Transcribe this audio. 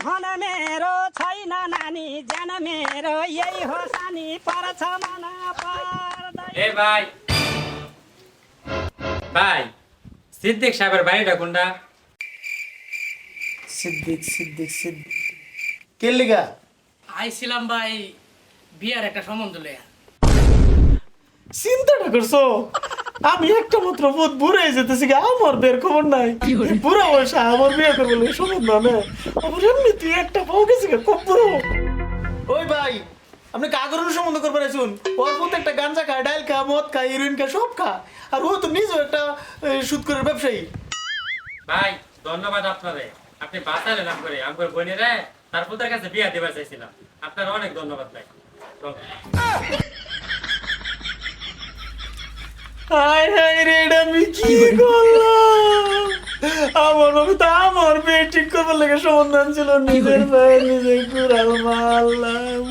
धन मेरो छैन नानी ज्यान मेरो यही हो सानी पर्छ मन पर्दै। ए भाइ ভাই সিদ্দিক সাহেবের বাড়িটা কোনটা? সিদ্দিক কে লিগা? আইছিলাম ভাই বিয়ার একটা সম্বন্ধ লইয়া। চিন্তাটা করছো? আমি একটা মাত্র বোধ বুড়ে যেতেছি, আমার বের খবর নাই। বুড়া বয়সে আমার বিয়ে করবো না সম্বন্ধ না। আমার এমনি তুই একটা পাও গেছি খুব বুড়ো। ওই ভাই আপনি কাগরের সম্বন্ধ করবেন শুন, ওর মতো একটা গাঞ্জা খায়, ডাইল খা, মদ খায়, হিরোইন খায়, সব খা। আর ও তো নিজেও একটা সুদখোরের ব্যবসায়ী। ভাই ধন্যবাদ আপনারে, আপনি বাঁচালেন আমার বোনেরে তার পুতার কাছে বিয়া দিবা চাইছিলাম। আপনার অনেক ধন্যবাদ ভাই। হায় হায় রে, এটা আমি কি করলাম? আমার বাবু তো আমার বিয়ে ঠিক করবার লেগে সমাধান ছিল, নিজের ভাই নিজে কুড়াল মারলাম।